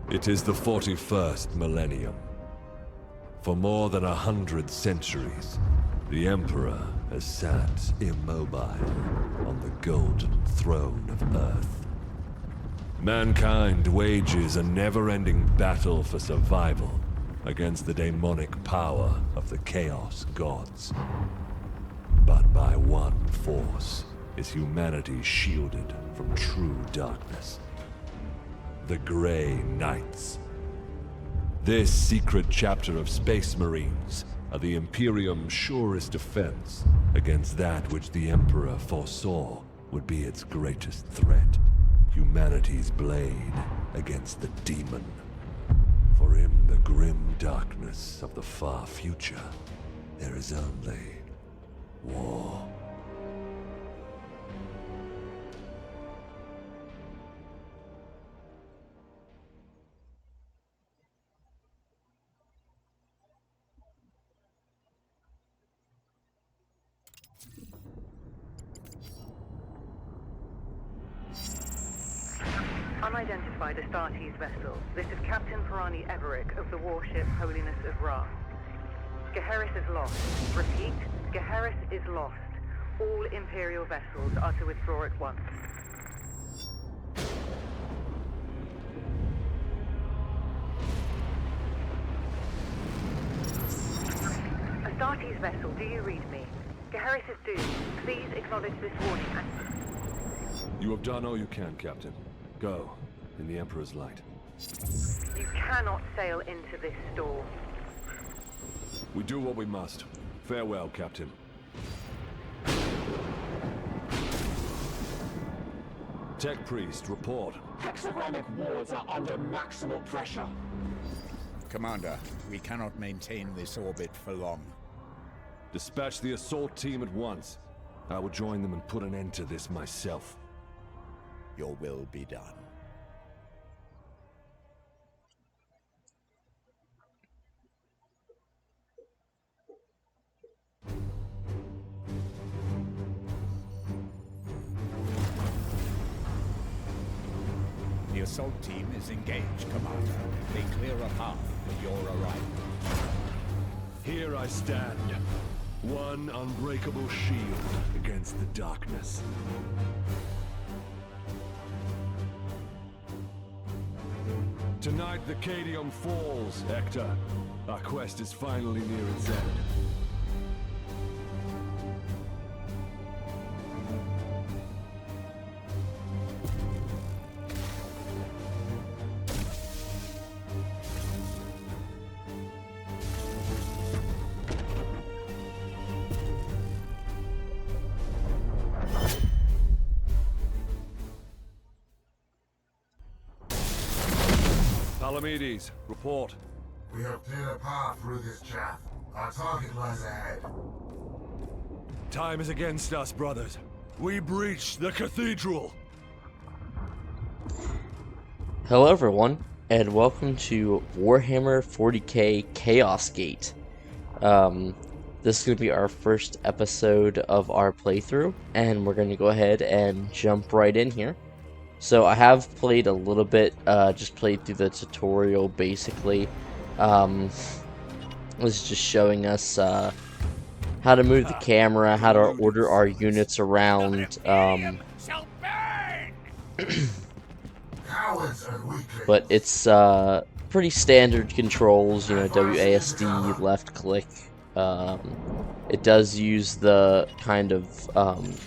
It is the 41st millennium. For more than 100 centuries, the Emperor has sat immobile on the golden throne of Earth. Mankind wages a never-ending battle for survival against the demonic power of the Chaos Gods. But by one force is humanity shielded from true darkness. The Grey Knights. This secret chapter of Space Marines are the Imperium's surest defense against that which the Emperor foresaw would be its greatest threat. Humanity's blade against the demon. For in the grim darkness of the far future, there is only war. Unidentified Astartes vessel. This is Captain Pirani Everick of the warship Holiness of Ra. Geheris is lost. Repeat, Geheris is lost. All Imperial vessels are to withdraw at once. Astartes vessel, do you read me? Geheris is doomed. Please acknowledge this warning and... You have done all you can, Captain. Go, in the Emperor's light. You cannot sail into this storm. We do what we must. Farewell, Captain. Tech Priest, report. Hexagramic wards are under maximal pressure. Commander, we cannot maintain this orbit for long. Dispatch the assault team at once. I will join them and put an end to this myself. Your will be done. The assault team is engaged, Commander. They clear a path for your arrival. Here I stand. One unbreakable shield against the darkness. Tonight the Cadium falls, Hector. Our quest is finally near its end. Palamedes, report. We have cleared a path through this chaff. Our target lies ahead. Time is against us, brothers. We breach the cathedral. Hello everyone, and welcome to Warhammer 40K Chaos Gate. This is going to be our first episode of our playthrough, and we're going to go ahead and jump right in here. So I have played a little bit, just played through the tutorial basically. This is just showing us how to move the camera, how to order our units around, but it's pretty standard controls, you know, WASD, left click. It does use the kind of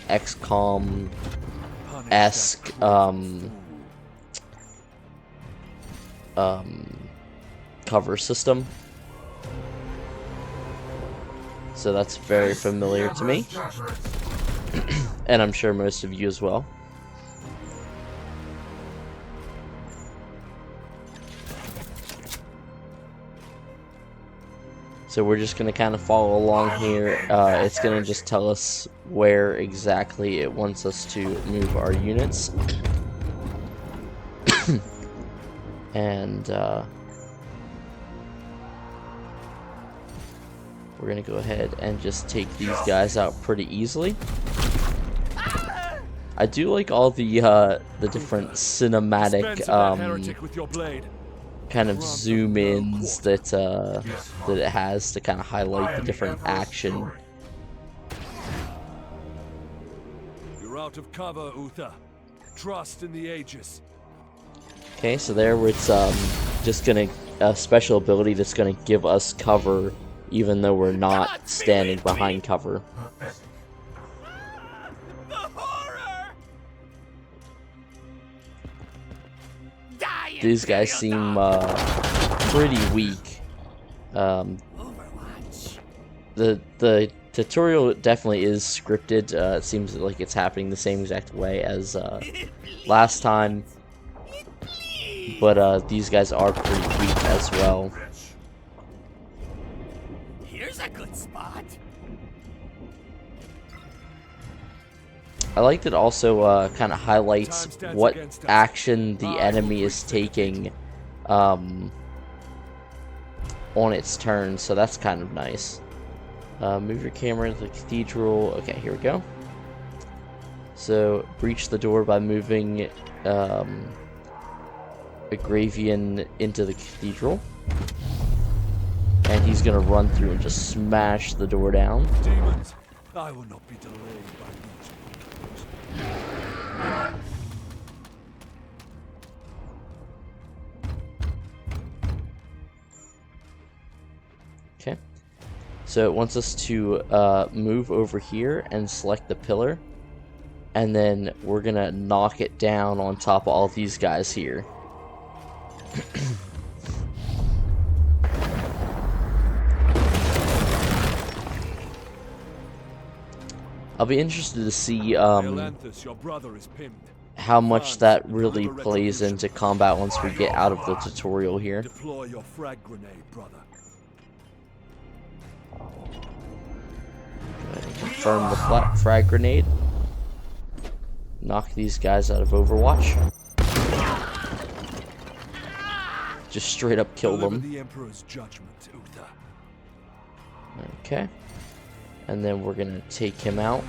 XCOM-esque cover system, so that's very familiar to me, and I'm sure most of you as well. So we're just going to kind of follow along here. It's going to just tell us where exactly it wants us to move our units. And we're going to go ahead and just take these guys out pretty easily. I do like all the different cinematic kind of zoom ins that that it has to kind of highlight the different action. You're out of cover, Uther. Trust in the Aegis. Okay, so there it's just gonna a special ability that's gonna give us cover even though we're not standing behind cover. The horror! These guys seem pretty weak. The tutorial definitely is scripted. It seems like it's happening the same exact way as last time, but these guys are pretty weak as well. Here's a good spot. I like that also kind of highlights what action the enemy is taking on its turn, so that's kind of nice. Move your camera into the cathedral. Okay, here we go. So, breach the door by moving a Gravian into the cathedral. And he's gonna run through and just smash the door down. Demons, I will not be delayed by Okay. So it wants us to move over here and select the pillar. And then we're gonna knock it down on top of all these guys here. I'll be interested to see Daemonhunters, your brother is pinned. how much that really plays into combat once we get out of the tutorial here. Deploy your frag grenade, brother. Confirm the frag grenade. Knock these guys out of Overwatch. Just straight up kill them. The Emperor's judgment, Uther. Okay. And then we're gonna take him out.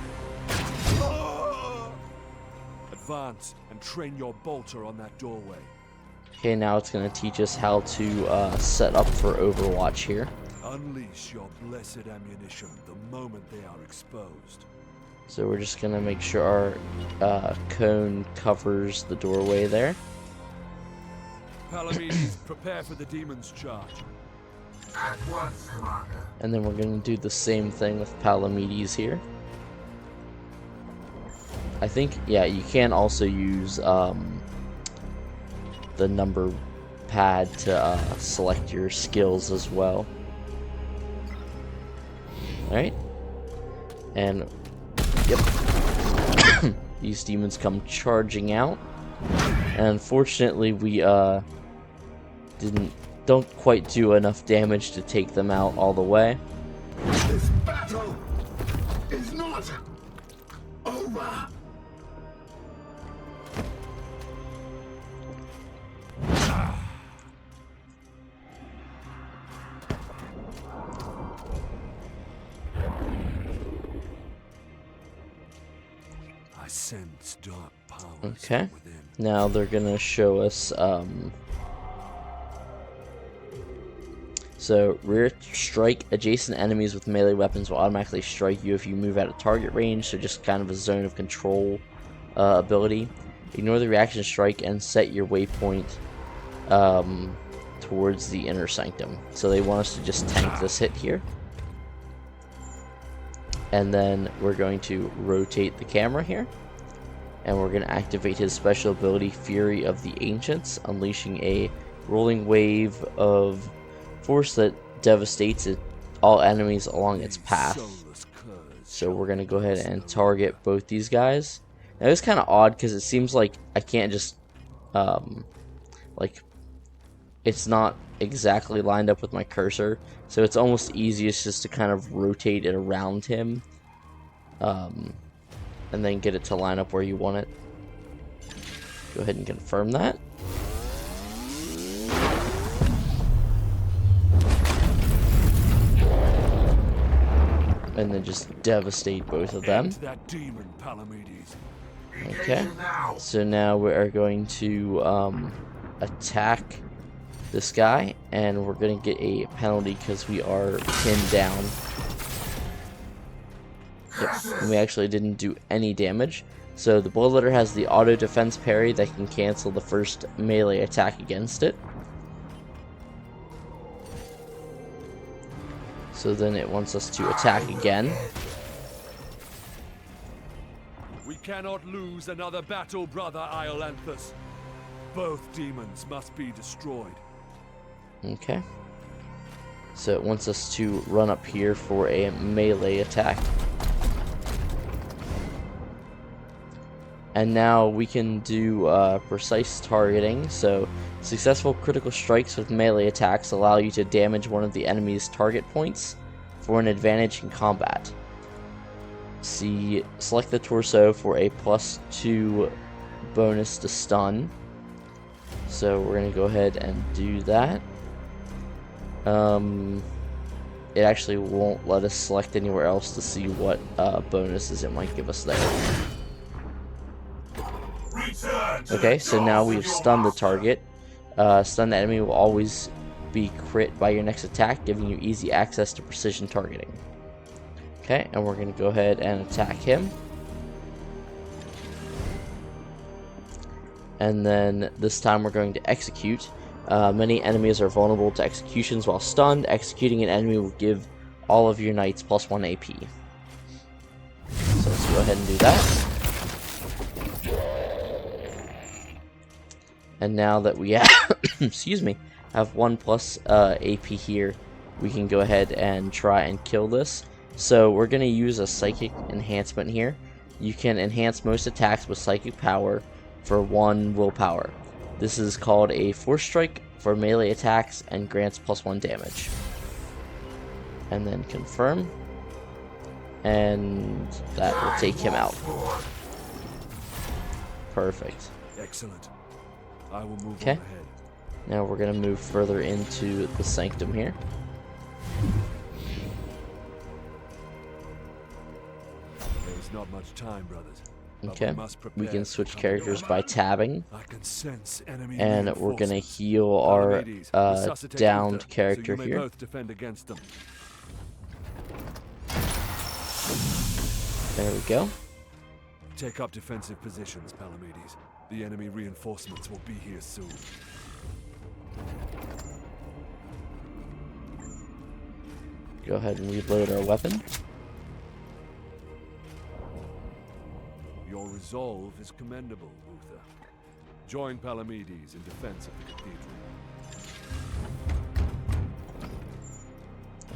Advance and train your bolter on that doorway. Okay, now it's gonna teach us how to set up for Overwatch here. Unleash your blessed ammunition the moment they are exposed. So we're just gonna make sure our cone covers the doorway there. Palamedes, prepare for the demon's charge. At once, Commander. And then we're gonna do the same thing with Palamedes here. I think, yeah, you can also use the number pad to select your skills as well. Alright. And, yep. These demons come charging out. And unfortunately, we don't quite do enough damage to take them out all the way. This battle is not over. I sense dark powers Okay. within. Now they're gonna show us so rear strike adjacent enemies with melee weapons will automatically strike you if you move out of target range, so just kind of a zone of control ability. Ignore the reaction strike and set your waypoint towards the inner sanctum. So they want us to just tank this hit here. And then we're going to rotate the camera here. And we're going to activate his special ability, Fury of the Ancients, unleashing a rolling wave of force that devastates all enemies along its path. So we're going to go ahead and target both these guys. Now it's kind of odd because it seems like I can't just, like, it's not exactly lined up with my cursor. So it's almost easiest just to kind of rotate it around him. And then get it to line up where you want it. Go ahead and confirm that. And then just devastate both of them. That demon, Palamedes. Okay. So now we are going to attack this guy, and we're gonna get a penalty because we are pinned down. Yep, and we actually didn't do any damage. So the Bloodletter has the auto defense parry that can cancel the first melee attack against it. So then it wants us to attack again. We cannot lose another battle, brother Iolanthus. Both demons must be destroyed. Okay. So it wants us to run up here for a melee attack. And now we can do precise targeting. So successful critical strikes with melee attacks allow you to damage one of the enemy's target points for an advantage in combat. Select the torso for a +2 bonus to stun. So we're going to go ahead and do that. It actually won't let us select anywhere else to see what bonuses it might give us there. Okay, so now we've stunned the target. Stunned enemy will always be crit by your next attack, giving you easy access to precision targeting. Okay, and we're going to go ahead and attack him. And then this time we're going to execute. Many enemies are vulnerable to executions while stunned. Executing an enemy will give all of your knights +1 AP. So let's go ahead and do that. And now that we have, excuse me, have 1+ AP here, we can go ahead and try and kill this. So we're going to use a psychic enhancement here. You can enhance most attacks with psychic power for 1 willpower. This is called a Force Strike for melee attacks and grants +1 damage. And then confirm. And that will take him out. Perfect. Excellent. I will move Okay. on ahead. Now we're going to move further into the sanctum here. There's not much time, brothers. but Okay, must we prepare can to switch come characters together. by tabbing, I can sense enemy and we're gonna reinforcements. heal our Palamedes, resuscitate downed Luther, character so you may here. both defend against them. There we go. Take up defensive positions, Palamedes. The enemy reinforcements will be here soon. Go ahead and reload our weapon. Your resolve is commendable, Luther. Join Palamedes in defense of the cathedral.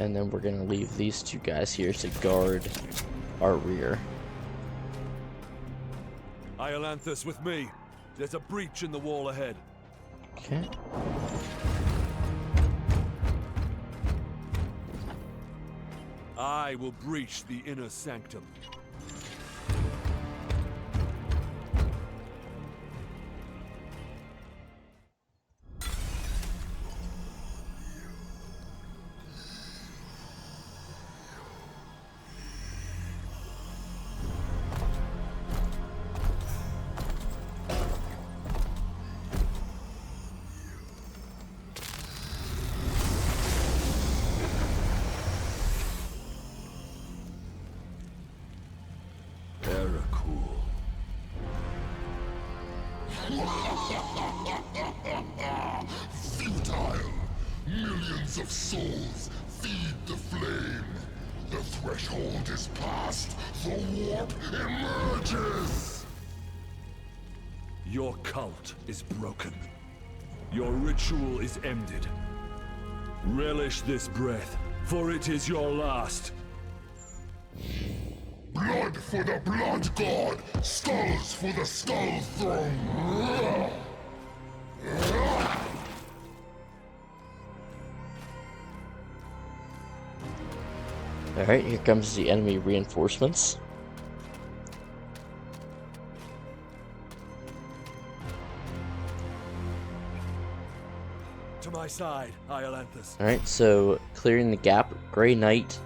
And then we're gonna leave these two guys here to guard our rear. Iolanthus with me. There's a breach in the wall ahead. Okay. I will breach the inner sanctum. Cool. Futile! Millions of souls feed the flame. The threshold is passed. The warp emerges. Your cult is broken. Your ritual is ended. Relish this breath, for it is your last. Blood for the blood god. Skulls for the skull throne. Alright, here comes the enemy reinforcements. To my side, Iolanthus. Alright, so clearing the gap, Grey Knights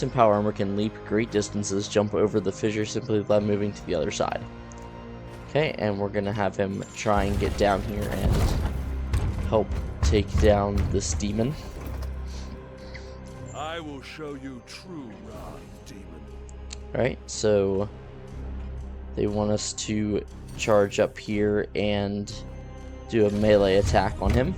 in power armor can leap great distances, jump over the fissure simply by moving to the other side. Okay, and we're gonna have him try and get down here and help take down this demon. I will show you true wrath, demon. Alright, so they want us to charge up here and do a melee attack on him.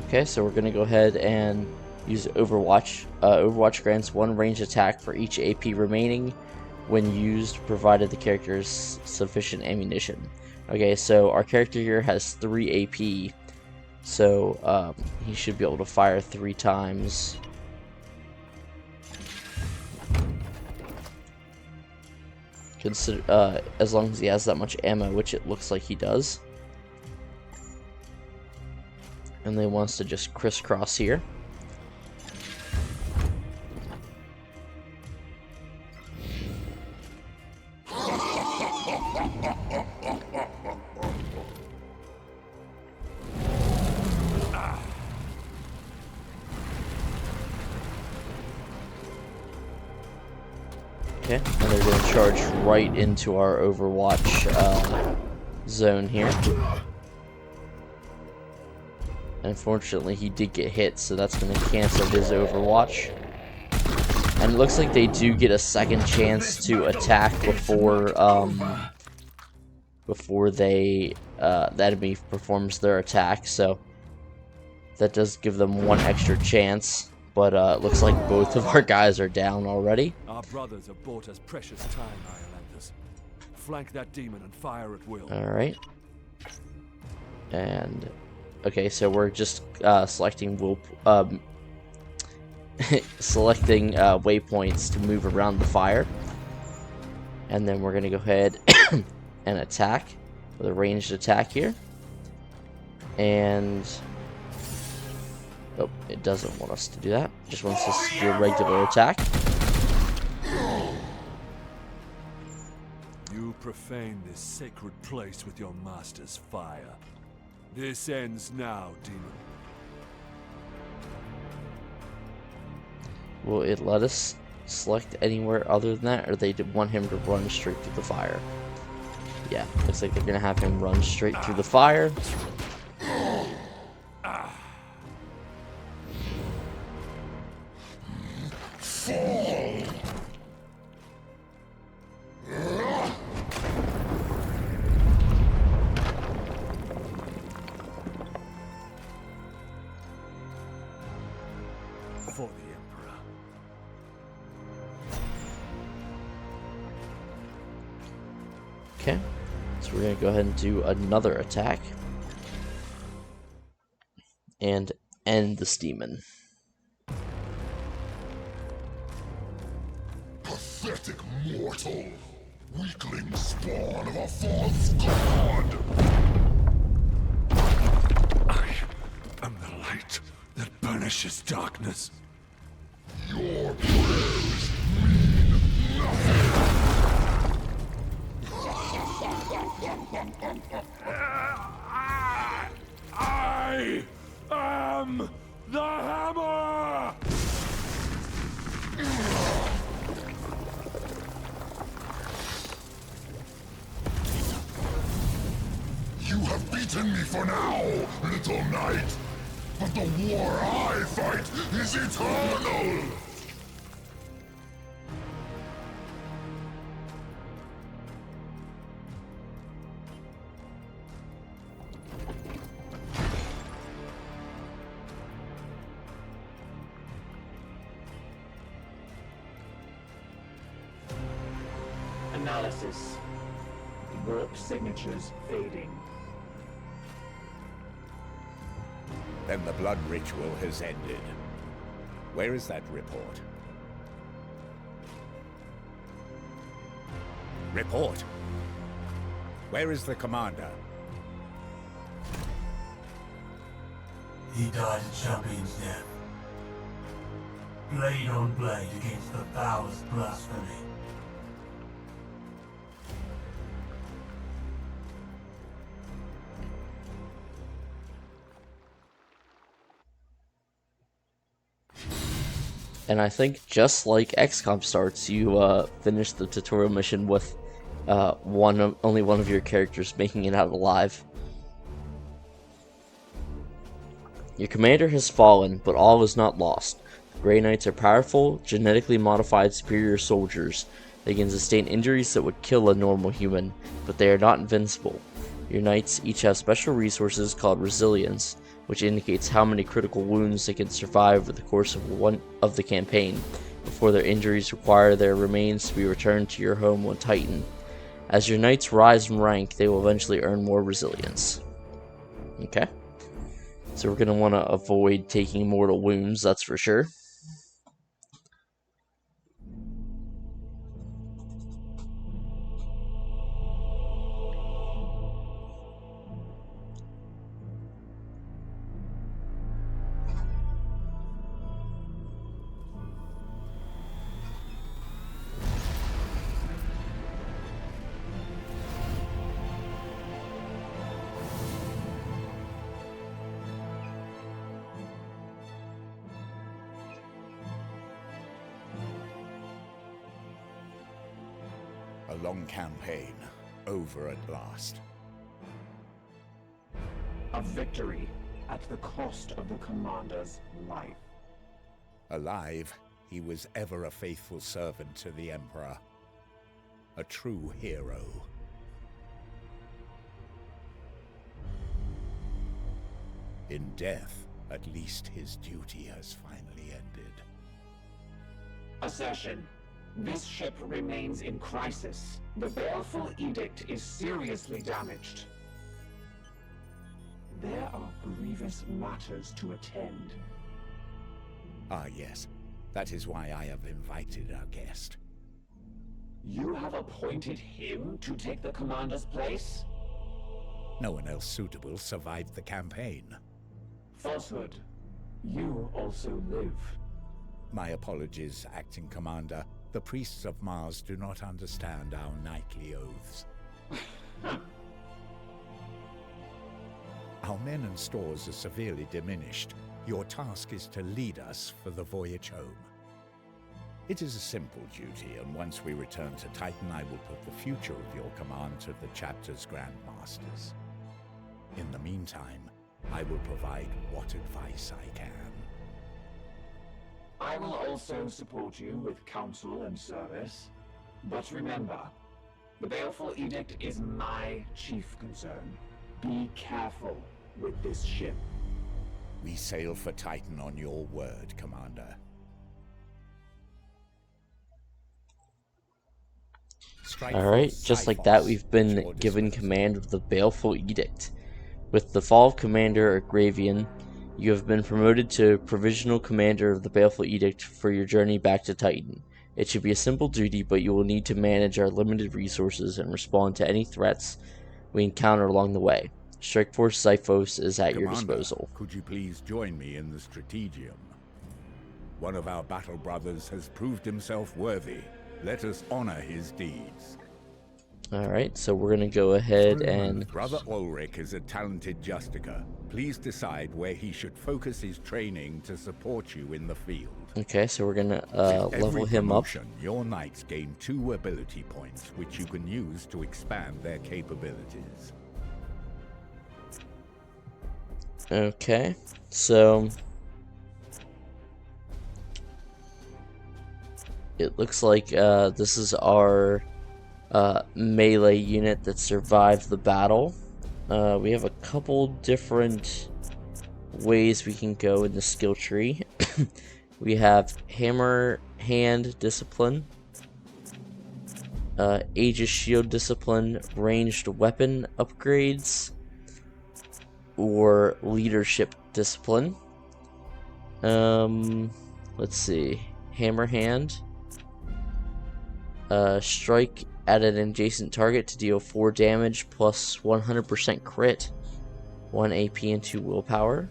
Okay, so we're gonna go ahead and use Overwatch. Overwatch grants 1 ranged attack for each AP remaining when used, provided the character has sufficient ammunition. Okay, so our character here has 3 AP, so he should be able to fire 3 times. Consider as long as he has that much ammo, which it looks like he does. And they want us to just crisscross here. Okay, and they're going to charge right into our Overwatch zone here. Unfortunately, he did get hit, so that's going to cancel his Overwatch. And it looks like they do get a second chance to attack before the enemy performs their attack. So that does give them 1 extra chance. But it looks like both of our guys are down already. Our brothers have bought us precious time, Irelanders. Flank that demon and fire at will. Alright. And okay, so we're just selecting selecting waypoints to move around the fire. And then we're gonna go ahead and attack with a ranged attack here. And oh, it doesn't want us to do that. It just wants us to do a regular attack. You profane this sacred place with your master's fire. This ends now, demon. Will it let us select anywhere other than that, or they want him to run straight through the fire? Yeah, looks like they're gonna have him run straight through the fire. For the Emperor. Okay, so we're gonna go ahead and do another attack and end this demon. Pathetic mortal! Weakling spawn of a false god! I am the light that banishes darkness. Your prayers mean nothing! I am the hammer! You have beaten me for now, little knight! But the war I fight is eternal! Analysis. Work signatures fading. Then the blood ritual has ended. Where is that report? Report! Where is the commander? He died a champion's death. Blade on blade against the foulest blasphemy. And I think just like XCOM starts, you finish the tutorial mission with only one of your characters making it out alive. Your commander has fallen, but all is not lost. Grey Knights are powerful, genetically modified superior soldiers. They can sustain injuries that would kill a normal human, but they are not invincible. Your knights each have special resources called resilience, which indicates how many critical wounds they can survive over the course of the campaign, before their injuries require their remains to be returned to your home on Titan. As your knights rise in rank, they will eventually earn more resilience. Okay. So we're going to want to avoid taking mortal wounds, that's for sure. A long campaign, over at last. A victory at the cost of the commander's life. Alive, he was ever a faithful servant to the Emperor. A true hero. In death, at least his duty has finally ended. Assertion. This ship remains in crisis. The Baleful Edict is seriously damaged. There are grievous matters to attend. Ah, yes. That is why I have invited our guest. You have appointed him to take the commander's place? No one else suitable survived the campaign. Falsehood. You also live. My apologies, Acting Commander. The priests of Mars do not understand our knightly oaths. Our men and stores are severely diminished. Your task is to lead us for the voyage home. It is a simple duty, and once we return to Titan, I will put the future of your command to the chapter's grandmasters. In the meantime, I will provide what advice I can. I will also support you with counsel and service. But remember, the Baleful Edict is my chief concern. Be careful with this ship. We sail for Titan on your word, Commander. Alright, just like that, we've been given command of the Baleful Edict. With the fall of Commander Agravian, you have been promoted to Provisional Commander of the Baleful Edict for your journey back to Titan. It should be a simple duty, but you will need to manage our limited resources and respond to any threats we encounter along the way. Strike Force Xiphos is at your disposal. Could you please join me in the Strategium? One of our battle brothers has proved himself worthy. Let us honor his deeds. Alright, so we're going to go ahead and... Brother Ulrich is a talented Justicar. Please decide where he should focus his training to support you in the field. Okay, so we're going to level him up. Your knights gain 2 ability points, which you can use to expand their capabilities. Okay, so... it looks like this is our melee unit that survived the battle. We have a couple different ways we can go in the skill tree. We have Hammer Hand Discipline, Aegis Shield Discipline, Ranged Weapon Upgrades, or Leadership Discipline. Let's see. Hammer Hand. Strike at an adjacent target to deal 4 damage plus 100% crit, 1 AP and 2 willpower.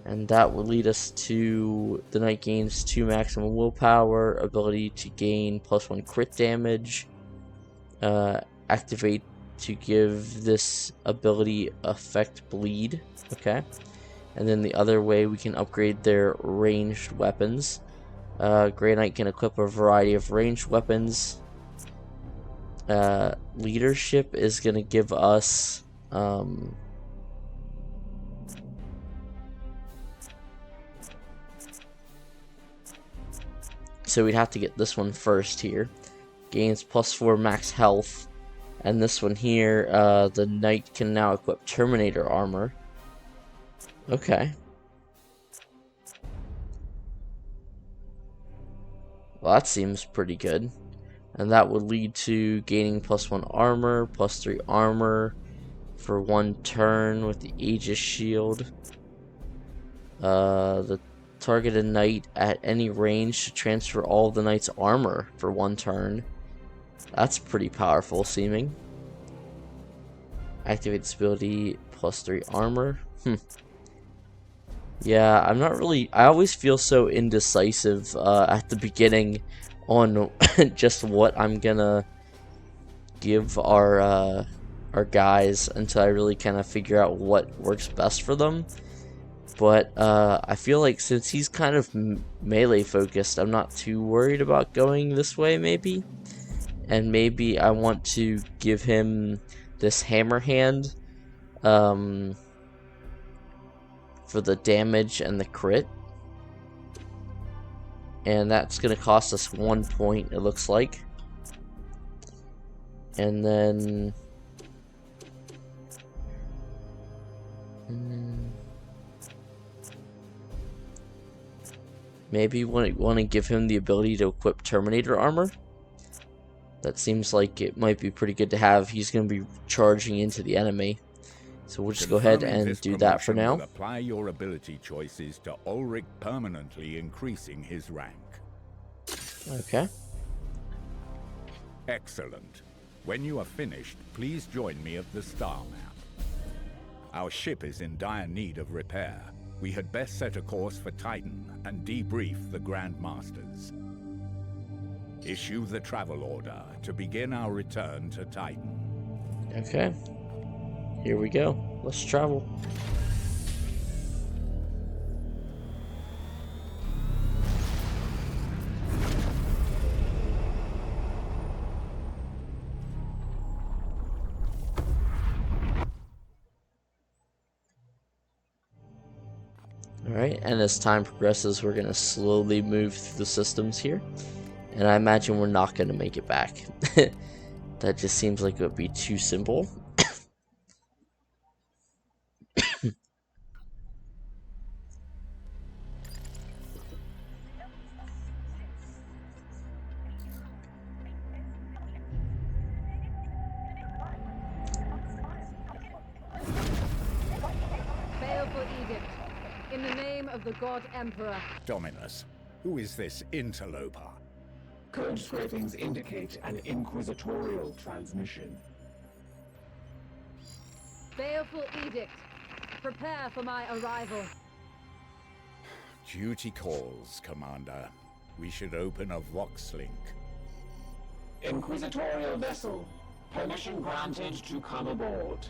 And that will lead us to the knight gains 2 maximum willpower, ability to gain plus 1 crit damage, activate to give this ability effect bleed. Okay. And then the other way we can upgrade their ranged weapons. Grey Knight can equip a variety of ranged weapons Leadership is gonna give us so we'd have to get this one first here. Gains +4 max health. And this one here, the knight can now equip Terminator armor. Okay. Well, that seems pretty good. And that would lead to gaining +1 armor, +3 armor for 1 turn with the Aegis shield. The targeted knight at any range should transfer all of the knight's armor for 1 turn. That's pretty powerful seeming. Activate this ability, +3 armor. Yeah, I'm not really... I always feel so indecisive at the beginning on just what I'm gonna give our guys until I really kind of figure out what works best for them. But I feel like since he's kind of melee focused, I'm not too worried about going this way maybe. And maybe I want to give him this hammer hand for the damage and the crit. And that's going to cost us 1 point, it looks like. And then... maybe want to give him the ability to equip Terminator armor. That seems like it might be pretty good to have. He's going to be charging into the enemy. So we'll just go ahead and do that for now. Apply your ability choices to Ulrich, permanently increasing his rank. Okay. Excellent. When you are finished, please join me at the star map. Our ship is in dire need of repair. We had best set a course for Titan and debrief the Grand Masters. Issue the travel order to begin our return to Titan. Okay. Here we go. Let's travel. Alright, and as time progresses, we're going to slowly move through the systems here. And I imagine we're not going to make it back. That just seems like it would be too simple. Baleful edict. In the name of the God Emperor. Dominus, who is this interloper? Code scrapings indicate an inquisitorial transmission. Baleful edict. Prepare for my arrival. Duty calls, Commander. We should open a Vox link. Inquisitorial vessel. Permission granted to come aboard.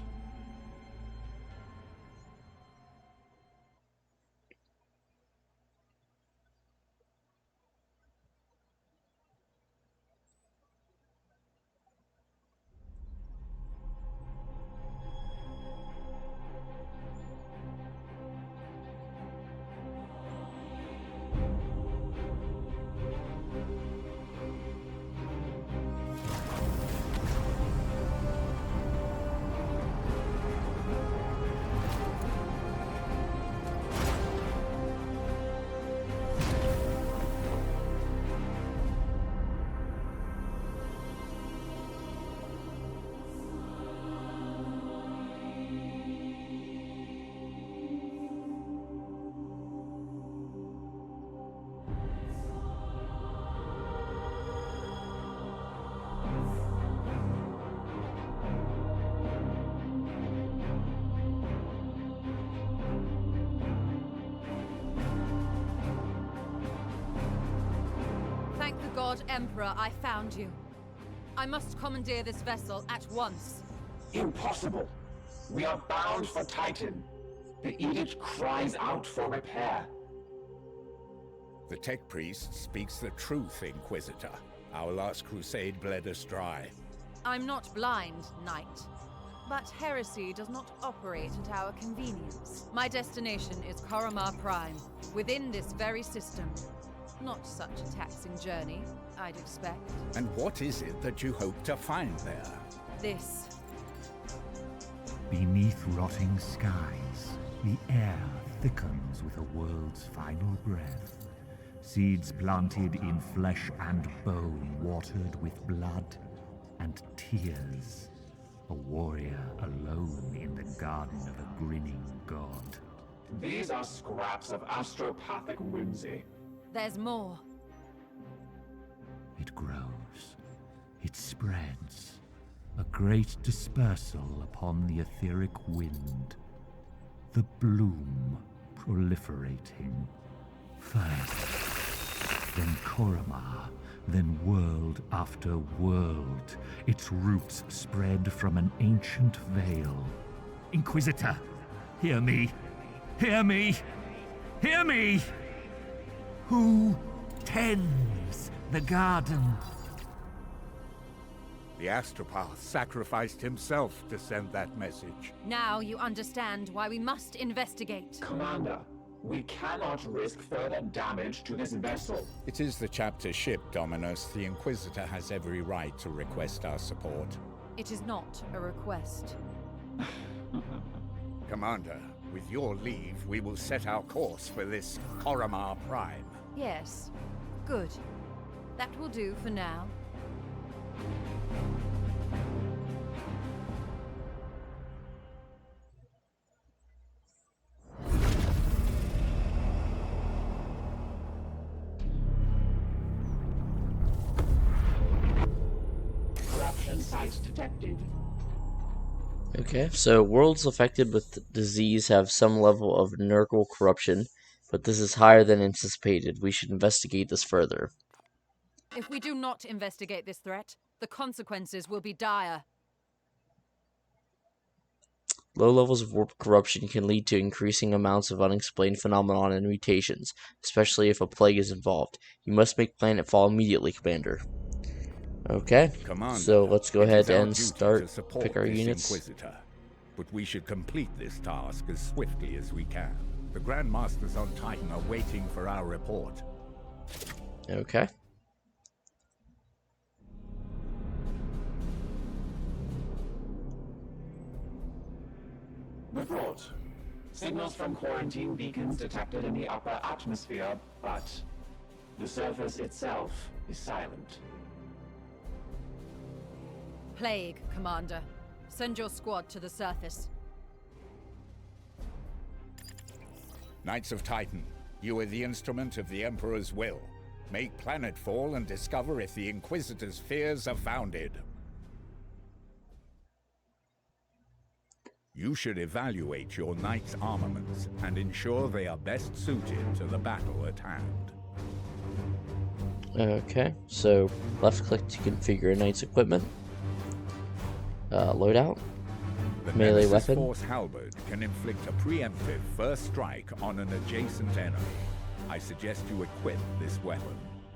Thank the God Emperor I found you. I must commandeer this vessel at once. Impossible. We are bound for Titan. The edict cries out for repair. The Tech Priest speaks the truth, Inquisitor. Our last crusade bled us dry. I'm not blind, Knight. But heresy does not operate at our convenience. My destination is Koromar Prime, within this very system. Not such a taxing journey, I'd expect. And what is it that you hope to find there? This. Beneath rotting skies, the air thickens with a world's final breath. Seeds planted in flesh and bone, watered with blood and tears. A warrior alone in the garden of a grinning god. These are scraps of astropathic whimsy. There's more. It grows. It spreads. A great dispersal upon the etheric wind. The bloom proliferating. First, then Koromar, then world after world. Its roots spread from an ancient veil. Inquisitor, hear me! Hear me! Hear me! Who tends the garden? The astropath sacrificed himself to send that message. Now you understand why we must investigate. Commander, we cannot risk further damage to this vessel. It is the chapter ship, Dominus. The Inquisitor has every right to request our support. It is not a request. Commander, with your leave, we will set our course for this Koromar Prime. Yes. Good. That will do for now. Corruption site detected. Okay, so worlds affected with disease have some level of nergal corruption, but this is higher than anticipated. We should investigate this further. If we do not investigate this threat, the consequences will be dire. Low levels of warp corruption can lead to increasing amounts of unexplained phenomena and mutations, especially if a plague is involved. You must make planetfall immediately, Commander. Okay, Commander, so let's go ahead and to start, support pick our this units. Inquisitor. But we should complete this task as swiftly as we can. The Grand Masters on Titan are waiting for our report. Okay. Report. Signals from quarantine beacons detected in the upper atmosphere, but the surface itself is silent. Plague, Commander. Send your squad to the surface. Knights of Titan, you are the instrument of the Emperor's will. Make planetfall and discover if the Inquisitor's fears are founded. You should evaluate your Knight's armaments and ensure they are best suited to the battle at hand. Okay, so left click to configure a Knight's equipment. Loadout. The Melee Nemesis weapon. Force Halberd can inflict a preemptive first strike on an adjacent enemy. I suggest you equip this weapon.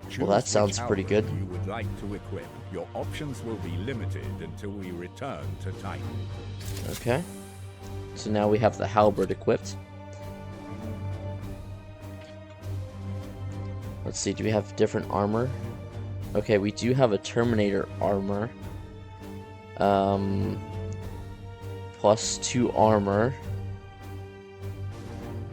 Choose that which sounds pretty halberd good. you would like to equip. Your options will be limited until we return to Titan. Okay. So now we have the halberd equipped. Let's see, do we have different armor? Okay, we do have a Terminator armor. +2 armor.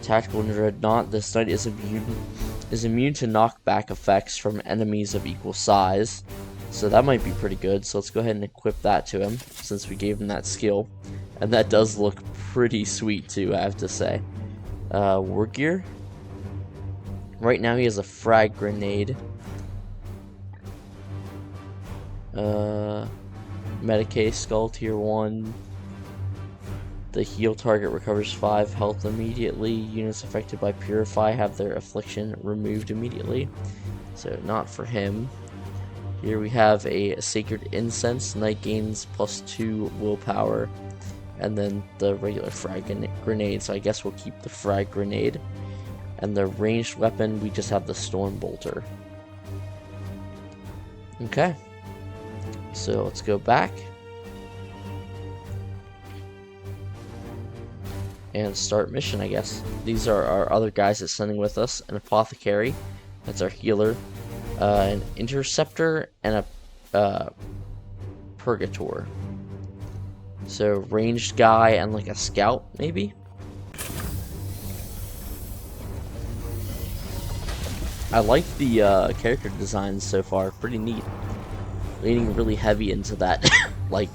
Tactical Dreadnought. This knight is immune to knockback effects from enemies of equal size. So that might be pretty good. So let's go ahead and equip that to him, since we gave him that skill. And that does look pretty sweet too, I have to say. War gear. Right now he has a frag grenade. Medicae Skull Tier 1. The heal target recovers 5 health immediately. Units affected by Purify have their affliction removed immediately. So not for him. Here we have a Sacred Incense. Knight gains +2 willpower. And then the regular frag grenade. So I guess we'll keep the frag grenade. And the ranged weapon, we just have the Storm Bolter. Okay. So let's go back. And start mission, I guess. These are our other guys that's sending with us. An apothecary, that's our healer. An interceptor, and a purgator. So ranged guy and like a scout, maybe? I like the character designs so far, pretty neat. Leaning really heavy into that like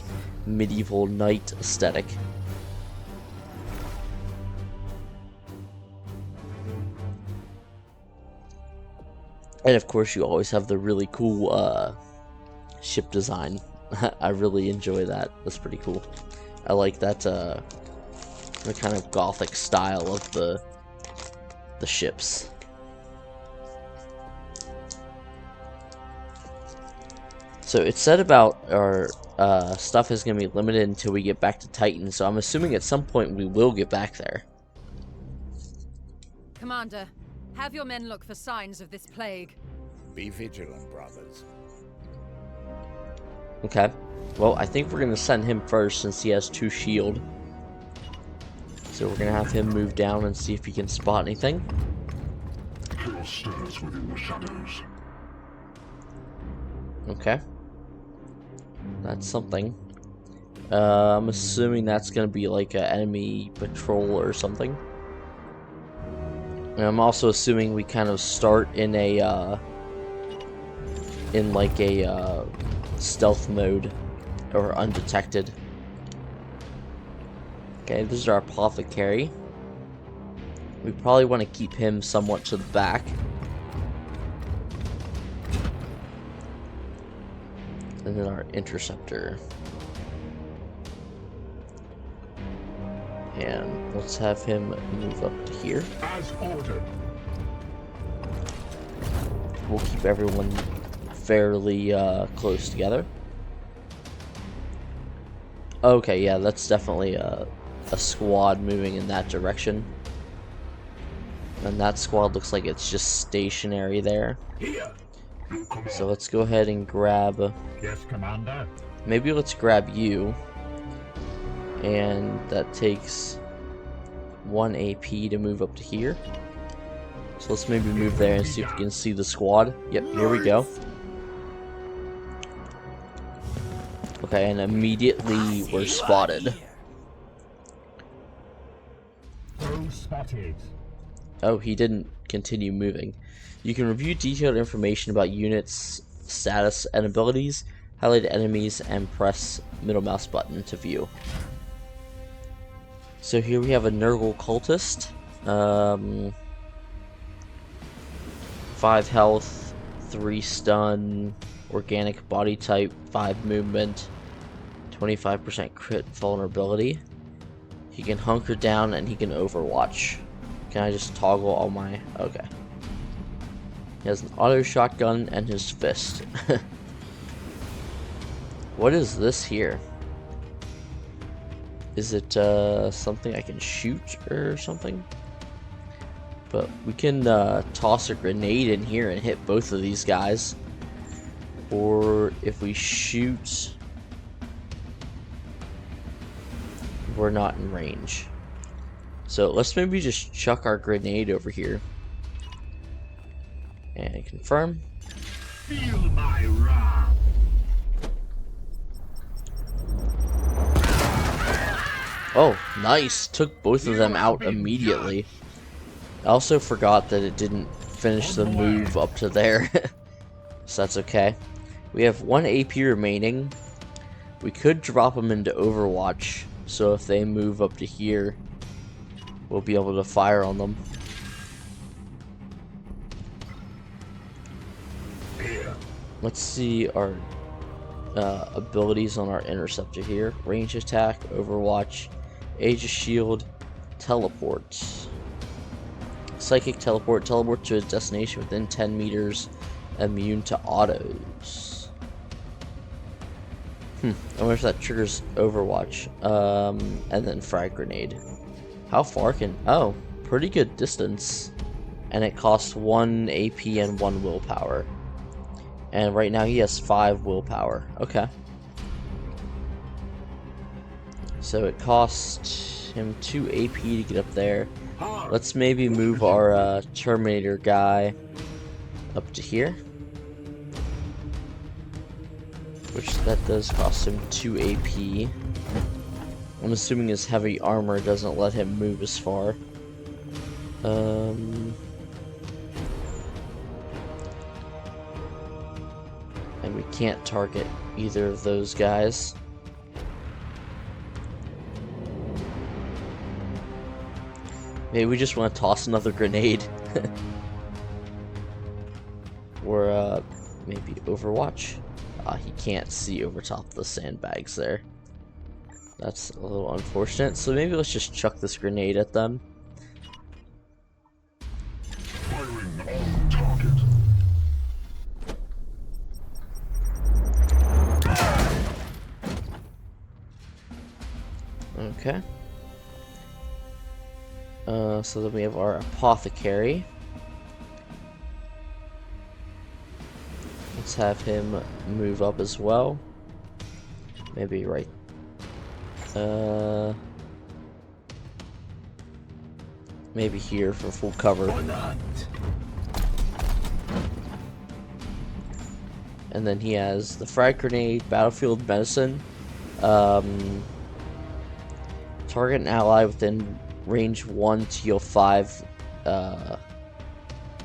medieval knight aesthetic. And of course you always have the really cool ship design. I really enjoy that. That's pretty cool. I like that the kind of gothic style of the ships. So it said about our stuff is going to be limited until we get back to Titan, so I'm assuming at some point we will get back there. Commander, have your men look for signs of this plague. Be vigilant, brothers. Okay. Well, I think we're going to send him first since he has 2 shield. So we're going to have him move down and see if he can spot anything. Chaos stirs within the shadows. Okay. That's something. I'm assuming that's going to be like an enemy patrol or something. And I'm also assuming we kind of start in a stealth mode or undetected. Okay, this is our apothecary. We probably want to keep him somewhat to the back. And then our interceptor. And let's have him move up to here. As ordered. We'll keep everyone fairly close together. Okay, yeah, that's definitely a squad moving in that direction. And that squad looks like it's just stationary there. So let's go ahead and grab... Yes, Commander. Maybe let's grab you. And that takes 1 AP to move up to here. So let's maybe move there and see if we can see the squad. Yep, here we go. Okay, and immediately we're spotted. Oh, he didn't continue moving. You can review detailed information about units, status, and abilities, highlight enemies, and press middle mouse button to view. So here we have a Nurgle cultist. 5 health, 3 stun, organic body type, 5 movement, 25% crit vulnerability. He can hunker down and he can overwatch. Can I just toggle all my... Okay. He has an auto shotgun and his fist. What is this here? Is it something I can shoot or something? But we can toss a grenade in here and hit both of these guys. Or if we shoot, we're not in range. So let's maybe just chuck our grenade over here. And confirm. Feel my wrath. Oh, nice. Took both of them out immediately. I also forgot that it didn't finish the move up to there. So that's okay. We have 1 AP remaining. We could drop them into Overwatch. So if they move up to here, we'll be able to fire on them. Let's see our abilities on our interceptor here. Range attack, Overwatch, Age of Shield, teleport. Psychic teleport, teleport to a destination within 10 meters, immune to autos. I wonder if that triggers Overwatch. And then frag grenade. How far can... Oh, pretty good distance. And it costs 1 AP and 1 willpower. And right now he has 5 willpower. Okay. So it costs him 2 AP to get up there. Let's maybe move our Terminator guy up to here. Which that does cost him 2 AP. I'm assuming his heavy armor doesn't let him move as far. And we can't target either of those guys. Maybe we just want to toss another grenade. Or maybe Overwatch. He can't see over top of the sandbags there. That's a little unfortunate. So maybe let's just chuck this grenade at them. Firing on target. Okay. So then we have our apothecary. Let's have him move up as well. Maybe right. Maybe here for full cover. And then he has the frag grenade, battlefield medicine. Target an ally within range 1 to heal 5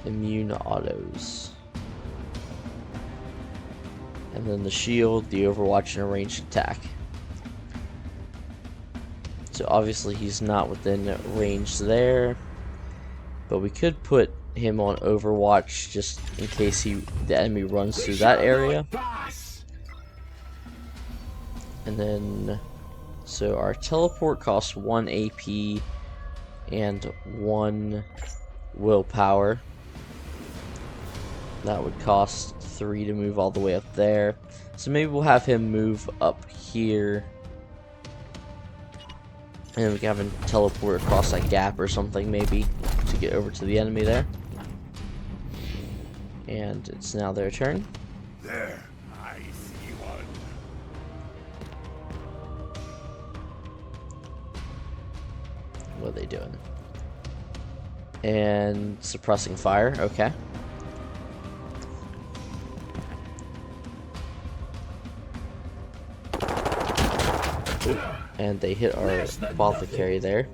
immune autos. And then the shield, the Overwatch, and a ranged attack. So obviously he's not within range there. But we could put him on Overwatch just in case the enemy runs through that area. And then, so our teleport costs 1 AP and 1 willpower. That would cost 3 to move all the way up there. So maybe we'll have him move up here. And then we can have him teleport across that gap or something maybe to get over to the enemy there. And it's now their turn. There, I see one. What are they doing? And suppressing fire, okay. And they hit our apothecary there.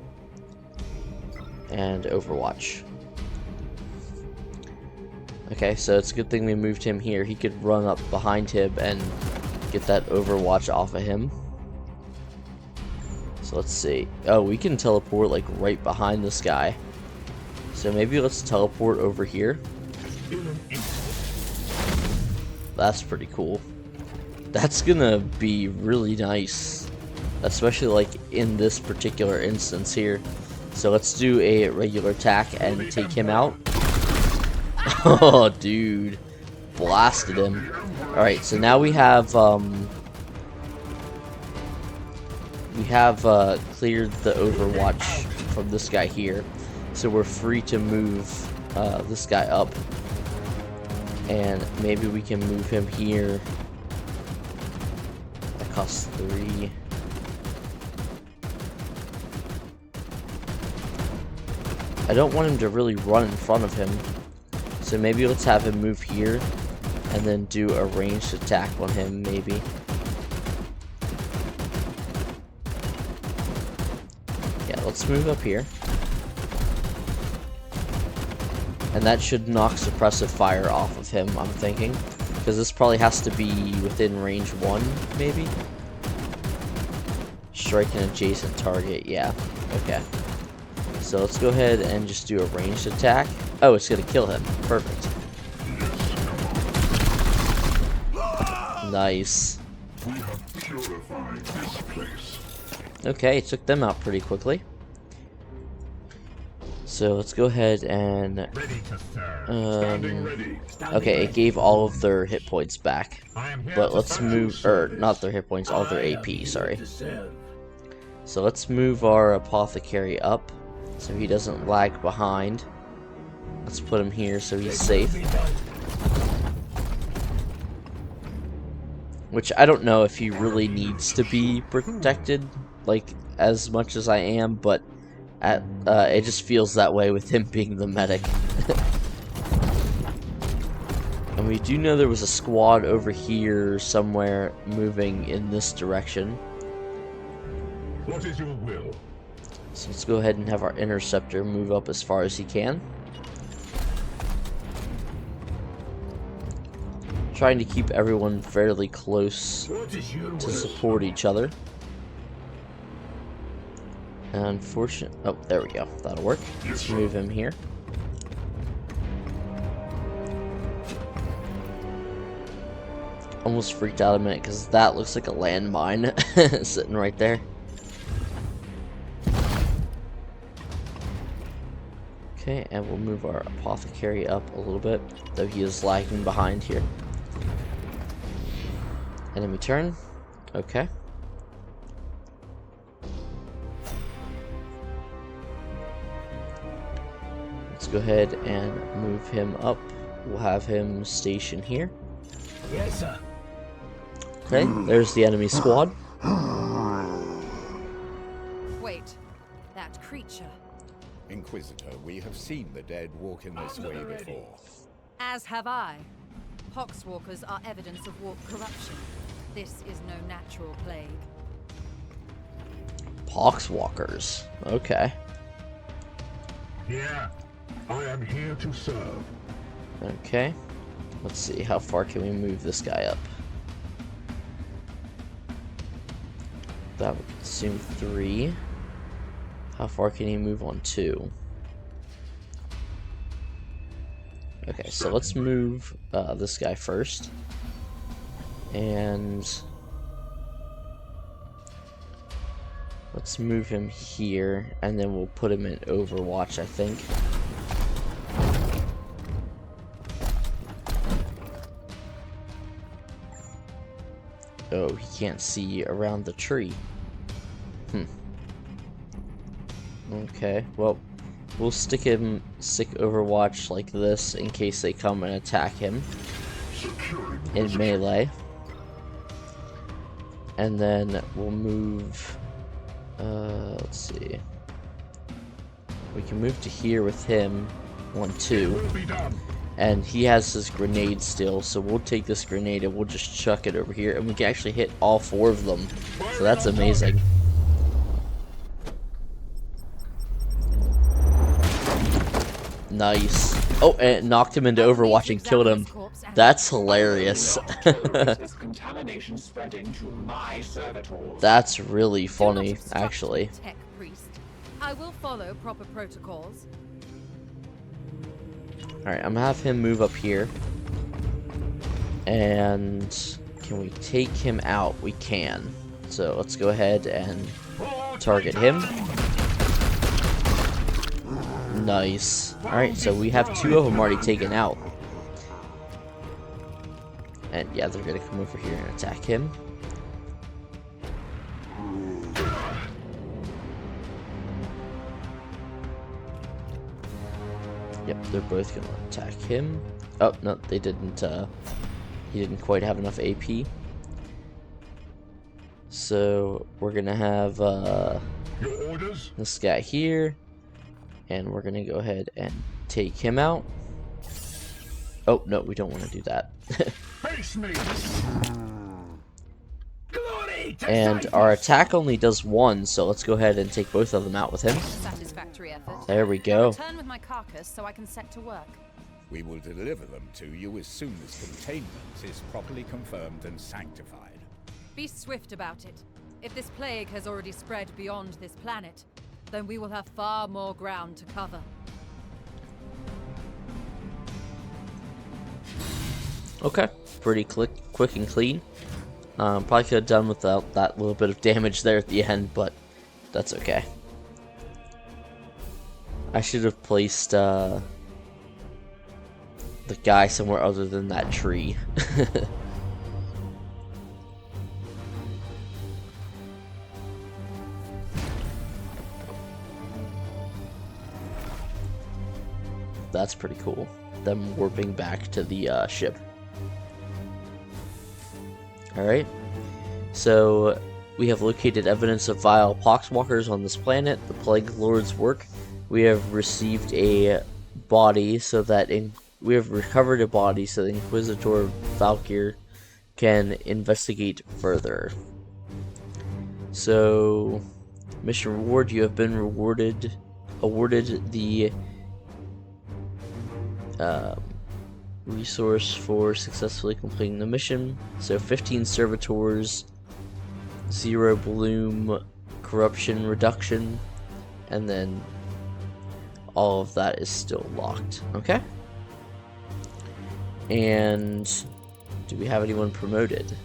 And Overwatch. Okay, so it's a good thing we moved him here. He could run up behind him and get that Overwatch off of him. So let's see. Oh, we can teleport like right behind this guy. So maybe let's teleport over here. That's pretty cool. That's gonna be really nice. Especially like in this particular instance here. So let's do a regular attack and take him out. Oh, dude. Blasted him. Alright, so now we have cleared the Overwatch from this guy here. So we're free to move this guy up. And maybe we can move him here. That costs 3. I don't want him to really run in front of him. So maybe let's have him move here and then do a ranged attack on him, maybe. Yeah, let's move up here. And that should knock suppressive fire off of him, I'm thinking. Because this probably has to be within range 1, maybe? Strike an adjacent target, yeah. Okay. So let's go ahead and just do a ranged attack. Oh, it's gonna kill him. Perfect. Nice. We have purified this place. Okay, took them out pretty quickly. So let's go ahead and okay, it gave all of their hit points back. But let's move, or not their hit points, all their AP, sorry. So let's move our apothecary up so he doesn't lag behind. Let's put him here so he's safe. which I don't know if he really needs to be protected, like, as much as I am, but it just feels that way with him being the medic. And we do know there was a squad over here somewhere moving in this direction. What is your will? So let's go ahead and have our interceptor move up as far as he can. Trying to keep everyone fairly close to support each other. Unfortunately, oh, there we go. That'll work. Let's move him here. Almost freaked out a minute because that looks like a landmine sitting right there. Okay, and we'll move our apothecary up a little bit, though he is lagging behind here. Enemy turn. Okay. Let's go ahead and move him up. We'll have him station here. Yes, sir. Okay, there's the enemy squad. Wait, that creature. Inquisitor, we have seen the dead walk in this way before. As have I. Poxwalkers are evidence of warp corruption. This is no natural plague. Poxwalkers. Okay. Yeah, I am here to serve. Okay. Let's see, how far can we move this guy up? That would consume 3. How far can he move on 2? Okay, so let's move this guy first. And let's move him here, and then we'll put him in Overwatch, I think. Oh, he can't see around the tree. Okay, well, we'll stick Overwatch like this in case they come and attack him in melee. And then we'll move, let's see. We can move to here with him, 1, 2. And he has his grenade still, so we'll take this grenade and we'll just chuck it over here, and we can actually hit all 4 of them. So that's amazing. Nice. Oh, and it knocked him into Overwatch and killed him. That's hilarious. That's really funny, actually. I will follow proper protocols. Alright, I'm gonna have him move up here. And can we take him out? We can. So let's go ahead and target him. Nice. Alright, so we have 2 of them already taken out. And yeah, they're gonna come over here and attack him. Yep, they're both gonna attack him. Oh, no, they didn't, he didn't quite have enough AP. So, we're gonna have, this guy here. And we're gonna go ahead and take him out. Oh, no, we don't want to do that. Face me. And our attack only does 1, so let's go ahead and take both of them out with him. Satisfactory effort. There we go. Return with my carcass so I can set to work. We will deliver them to you as soon as containment is properly confirmed and sanctified. Be swift about it. If this plague has already spread beyond this planet, then we will have far more ground to cover. Okay, pretty quick and clean. Probably could have done without that little bit of damage there at the end, but that's okay. I should have placed the guy somewhere other than that tree. That's pretty cool. Them warping back to the ship. Alright, so we have located evidence of vile poxwalkers on this planet, the Plague Lord's work. We have received a body so that we have recovered a body so the Inquisitor Valkyr can investigate further. So, mission reward, you have been awarded the resource for successfully completing the mission. So 15 servitors, 0 bloom, corruption reduction, and then all of that is still locked. Okay. And do we have anyone promoted?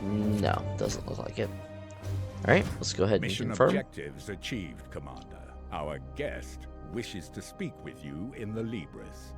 No, doesn't look like it. Alright, let's go ahead and Mission confirm. objectives achieved, Commander. Our guest wishes to speak with you in the Libris.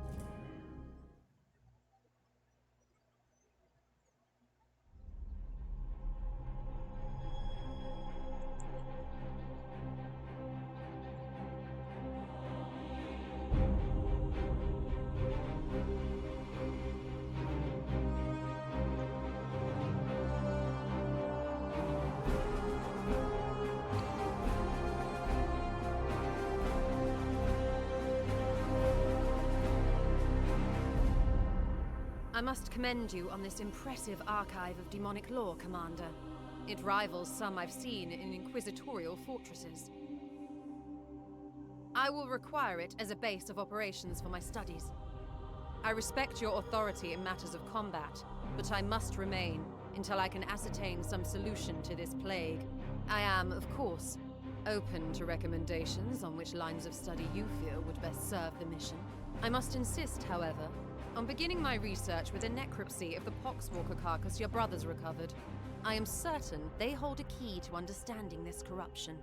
I must commend you on this impressive archive of demonic lore, Commander. It rivals some I've seen in inquisitorial fortresses. I will require it as a base of operations for my studies. I respect your authority in matters of combat, but I must remain until I can ascertain some solution to this plague. I am, of course, open to recommendations on which lines of study you feel would best serve the mission. I must insist, however, on beginning my research with a necropsy of the Poxwalker carcass your brothers recovered. I am certain they hold a key to understanding this corruption.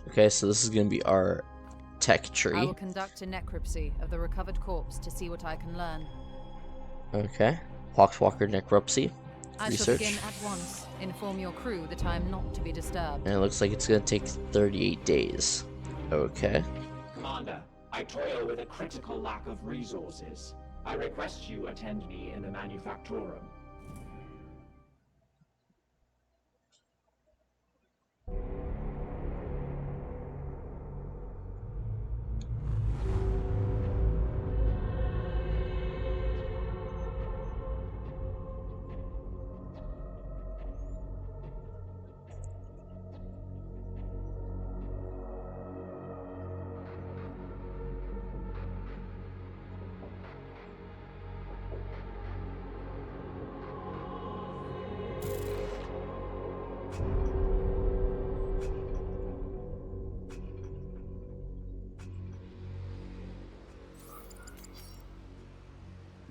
Okay, so this is going to be our tech tree. I will conduct a necropsy of the recovered corpse to see what I can learn. Okay, Poxwalker necropsy. I shall begin at once. Inform your crew that I am not to be disturbed. And it looks like it's going to take 38 days. Okay. Commander, I toil with a critical lack of resources. I request you attend me in the Manufactorum.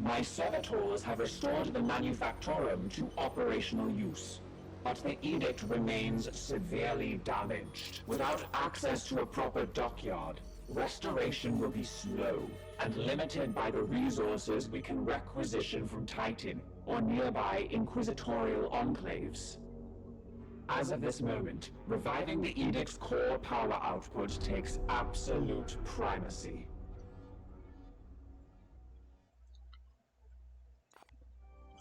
My servitors have restored the Manufactorum to operational use, but the edict remains severely damaged. Without access to a proper dockyard, restoration will be slow and limited by the resources we can requisition from Titan or nearby inquisitorial enclaves. As of this moment, reviving the edict's core power output takes absolute primacy.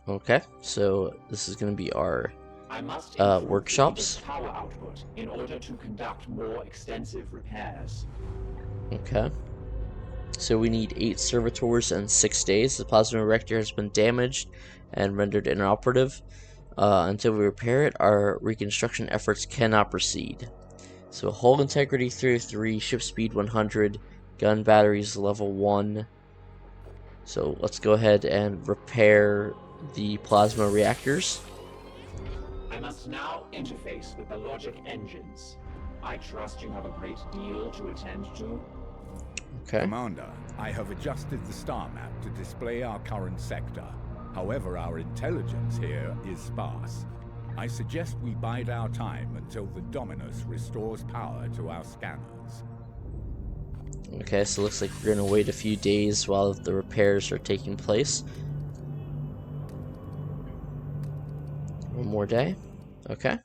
Okay, so this is going to be our I must workshops. Power output in order to conduct more extensive repairs. Okay. So we need 8 servitors and 6 days. The plasma reactor has been damaged and rendered inoperative. Until we repair it, our reconstruction efforts cannot proceed. So hull integrity 303, ship speed 100, gun batteries level 1. So let's go ahead and repair the plasma reactors. I must now interface with the logic engines. I trust you have a great deal to attend to. Okay. Commander, I have adjusted the star map to display our current sector. However, our intelligence here is sparse. I suggest we bide our time until the Dominus restores power to our scanners. Okay, so it looks like we're going to wait a few days while the repairs are taking place. One more day. Okay.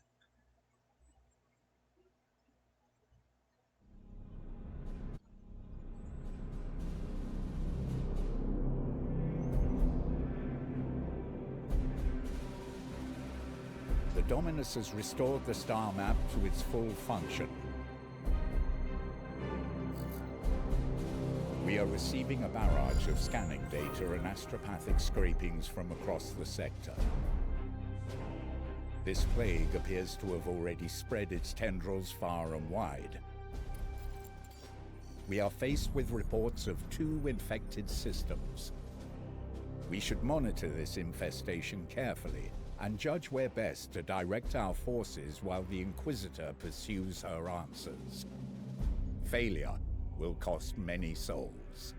Dominus has restored the star map to its full function. We are receiving a barrage of scanning data and astropathic scrapings from across the sector. This plague appears to have already spread its tendrils far and wide. We are faced with reports of 2 infected systems. We should monitor this infestation carefully and judge where best to direct our forces while the Inquisitor pursues her answers. Failure will cost many souls.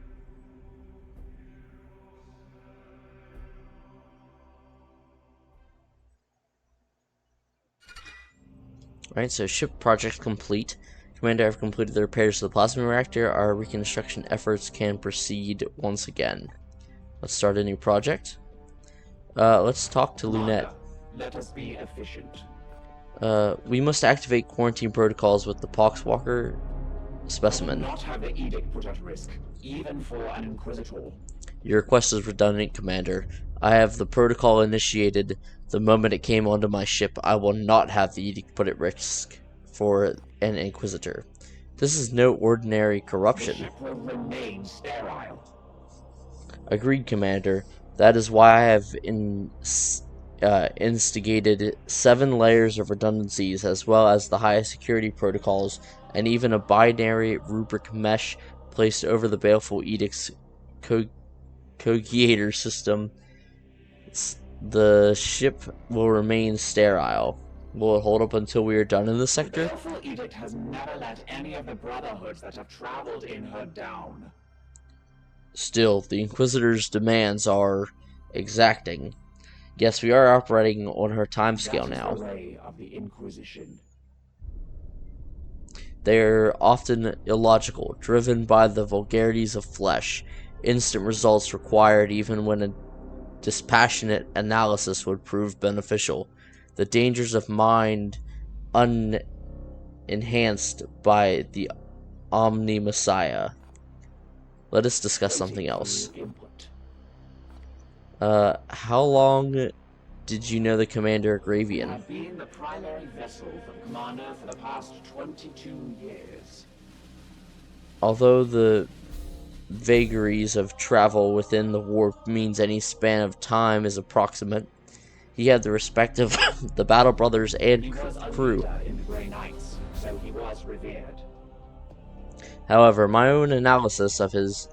Alright, so ship project complete. Commander, I've completed the repairs to the plasma reactor. Our reconstruction efforts can proceed once again. Let's start a new project. Let's talk to Lunette. Let us be efficient. We must activate quarantine protocols with the Poxwalker specimen. Do not have the edict put at risk, even for an Inquisitor. Your request is redundant, Commander. I have the protocol initiated the moment it came onto my ship. I will not have the edict put at risk for an Inquisitor. This is no ordinary corruption. The ship will remain sterile. Agreed, Commander. That is why I have instigated 7 layers of redundancies, as well as the highest security protocols, and even a binary rubric mesh placed over the Baleful Edict's cogiator system. The ship will remain sterile. Will it hold up until we are done in this sector? The Baleful Edict has never let any of the Brotherhoods that have traveled in her down. Still, the Inquisitor's demands are exacting. Yes, we are operating on her timescale now. The way of the Inquisition. They're often illogical, driven by the vulgarities of flesh. Instant results required even when a dispassionate analysis would prove beneficial. The dangers of mind unenhanced by the Omni-Messiah. Let us discuss something else. How long did you know the Commander Gravian? I've been the primary vessel for the Commander for the past 22 years. Although the vagaries of travel within the warp means any span of time is approximate, he had the respect of the Battle Brothers and He was a crew. leader in the Grey Knights, so he was revered. However, my own analysis of his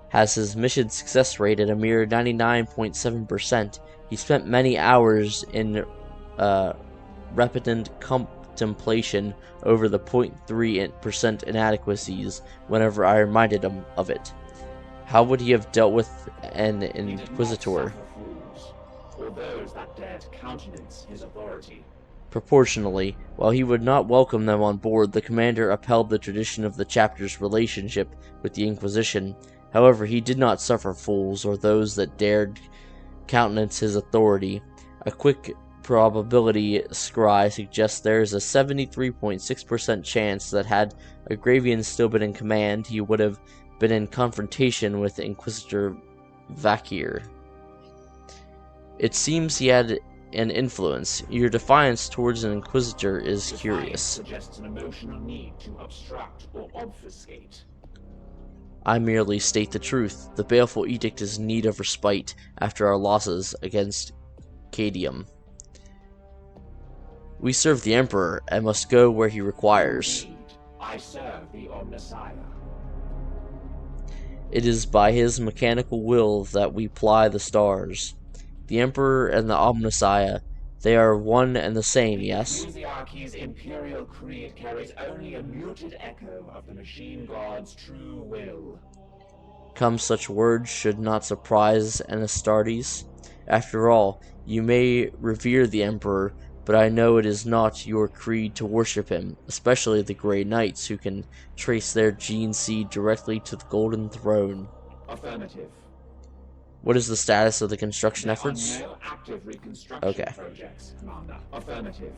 has his mission success rate at a mere 99.7%. He spent many hours in repentant contemplation over the 0.3% inadequacies whenever I reminded him of it. How would he have dealt with an Inquisitor? Or those that dared countenance his authority. Proportionally, while he would not welcome them on board, the Commander upheld the tradition of the chapter's relationship with the Inquisition. However, he did not suffer fools or those that dared countenance his authority. A quick probability scry suggests there is a 73.6% chance that had a Gravian still been in command, he would have been in confrontation with Inquisitor Vakir. It seems he had an influence. Your defiance towards an Inquisitor is curious. Suggests an emotional need to obstruct or obfuscate. I merely state the truth. The Baleful Edict is in need of respite after our losses against Cadium. We serve the Emperor and must go where he requires. Indeed, I serve the Omnissiah. It is by his mechanical will that we ply the stars. The Emperor and the Omnissiah, they are one and the same, yes? The Ecclesiarchy's imperial creed carries only a muted echo of the machine god's true will. Come, such words should not surprise an Astartes. After all, you may revere the Emperor, but I know it is not your creed to worship him, especially the Grey Knights who can trace their gene seed directly to the Golden Throne. Affirmative. What is the status of the construction efforts? No active reconstruction Okay. projects, Commander. Affirmative.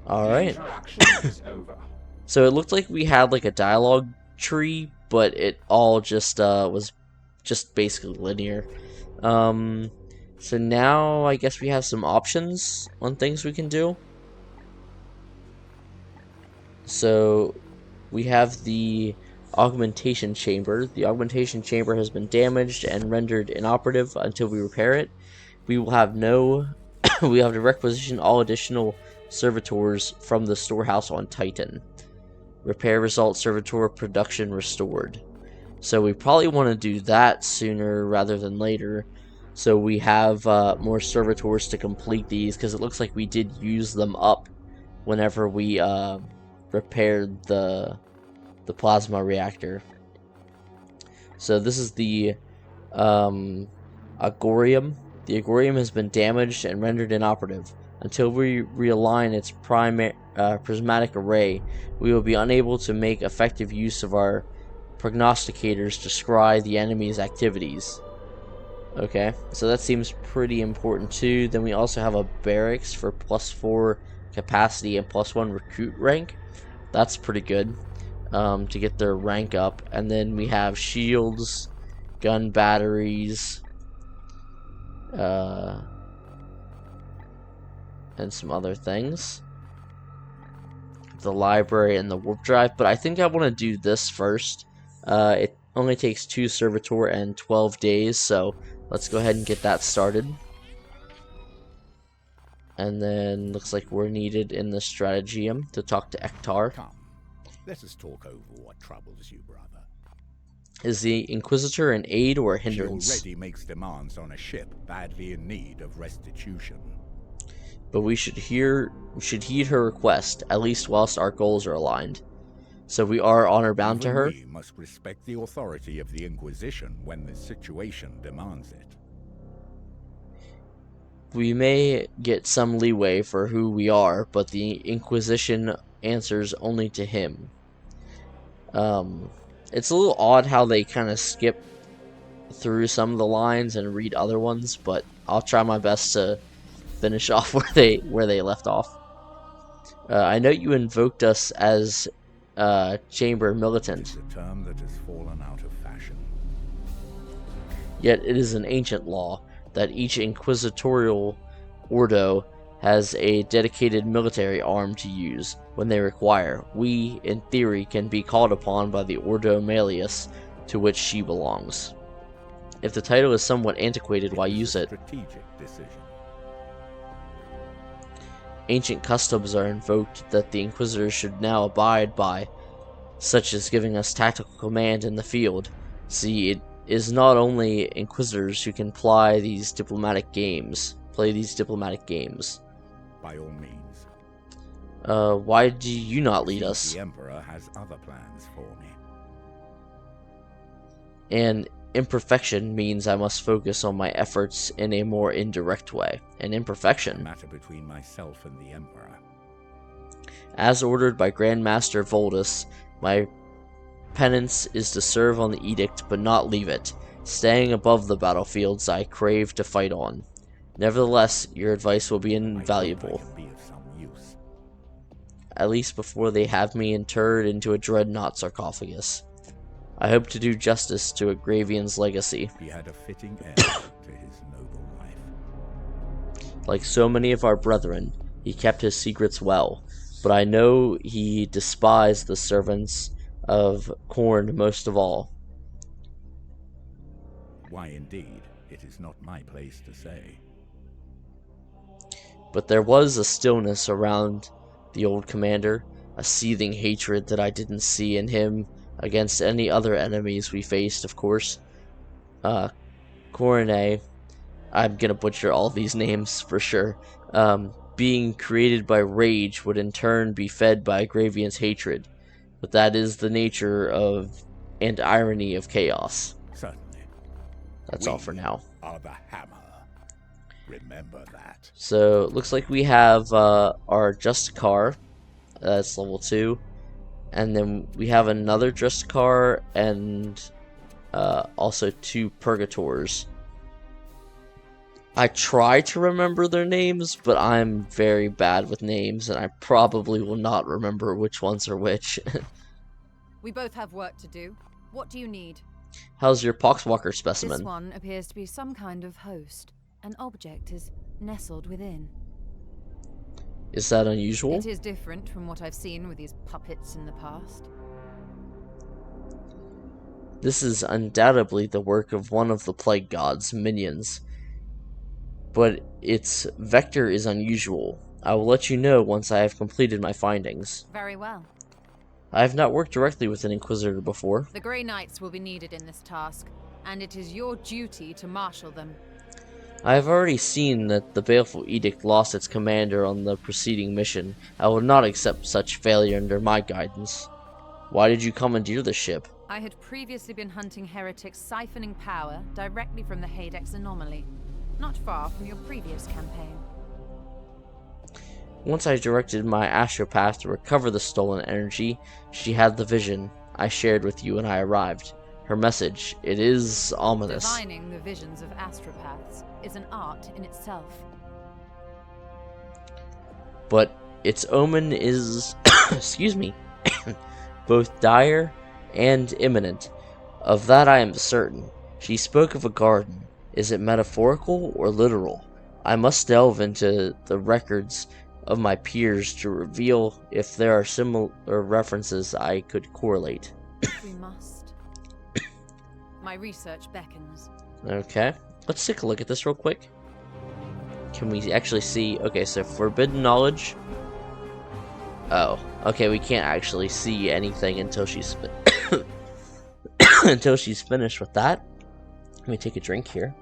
Alright. Interaction is over. So it looked like we had like a dialogue tree, but it all just was just basically linear. So now I guess we have some options on things we can do. So we have the augmentation chamber. The augmentation chamber has been damaged and rendered inoperative until we repair it. We will have we have to requisition all additional servitors from the storehouse on Titan. Repair result servitor production restored. So we probably want to do that sooner rather than later, so we have more servitors to complete these, because it looks like we did use them up whenever we repaired the plasma reactor. So this is the Agorium. The Agorium has been damaged and rendered inoperative. Until we realign its prismatic array, we will be unable to make effective use of our prognosticators to scry the enemy's activities. Okay, so that seems pretty important too. Then we also have a barracks for +4 capacity and +1 recruit rank. That's pretty good to get their rank up. And then we have shields, gun batteries, and some other things. The library and the warp drive, but I think I want to do this first. It only takes 2 servitor and 12 days, so let's go ahead and get that started. And then looks like we're needed in the Strategium to talk to Ektar. Come, let us talk over what troubles you, brother. Is the Inquisitor an aid or a hindrance? She already makes demands on a ship badly in need of restitution. But we should heed her request, at least whilst our goals are aligned. So we are honor bound to her. We must respect the authority of the Inquisition when the situation demands it. We may get some leeway for who we are, but the Inquisition answers only to him. It's a little odd how they kind of skip through some of the lines and read other ones, but I'll try my best to finish off where they left off. I know you invoked us as Chamber Militant. It's a term that has fallen out of fashion. Yet it is an ancient law that each inquisitorial ordo has a dedicated military arm to use when they require. We, in theory, can be called upon by the Ordo Malleus, to which she belongs. If the title is somewhat antiquated, why use it? Strategic decision. Ancient customs are invoked that the Inquisitors should now abide by, such as giving us tactical command in the field. See, it is not only Inquisitors who can play these diplomatic games. By all means. Why do you not lead us? The Emperor has other plans for me. And imperfection means I must focus on my efforts in a more indirect way. An imperfection? A matter between myself and the Emperor. As ordered by Grand Master Voldus, my penance is to serve on the edict but not leave it, staying above the battlefields I crave to fight on. Nevertheless, your advice will be invaluable. I can be of some use. At least before they have me interred into a dreadnought sarcophagus. I hope to do justice to Agravian's legacy. He had a fitting end to his noble life. Like so many of our brethren, he kept his secrets well, but I know he despised the servants of Khorne most of all. Why indeed, it is not my place to say. But there was a stillness around the old commander, a seething hatred that I didn't see in him against any other enemies we faced, of course. Khorne, I'm gonna butcher all these names for sure, being created by rage would in turn be fed by Agravian's hatred, but that is the nature of and irony of chaos. Certainly. That's all for now. Are the hammer. Remember that. So, looks like we have our Justicar, that's level 2, and then we have another Justicar and also 2 Purgators. I try to remember their names, but I'm very bad with names, and I probably will not remember which ones are which. We both have work to do. What do you need? How's your Poxwalker specimen? This one appears to be some kind of host. An object is nestled within. Is that unusual? It is different from what I've seen with these puppets in the past. This is undoubtedly the work of one of the plague god's minions, but its vector is unusual. I will let you know once I have completed my findings. Very well. I have not worked directly with an Inquisitor before. The Grey Knights will be needed in this task, and it is your duty to marshal them. I have already seen that the Baleful Edict lost its commander on the preceding mission. I will not accept such failure under my guidance. Why did you commandeer the ship? I had previously been hunting heretics siphoning power directly from the Hadex anomaly, not far from your previous campaign. Once I directed my astropath to recover the stolen energy, she had the vision I shared with you when I arrived. Her message, it is ominous. Divining the visions of astropaths is an art in itself. But its omen is, excuse me, both dire and imminent. Of that I am certain. She spoke of a garden. Is it metaphorical or literal? I must delve into the records of my peers to reveal if there are similar references I could correlate. We must. My research beckons. Okay, let's take a look at this real quick. Can we actually see? Okay, so forbidden knowledge. Oh, okay, we can't actually see anything until she's until she's finished with that. Let me take a drink here.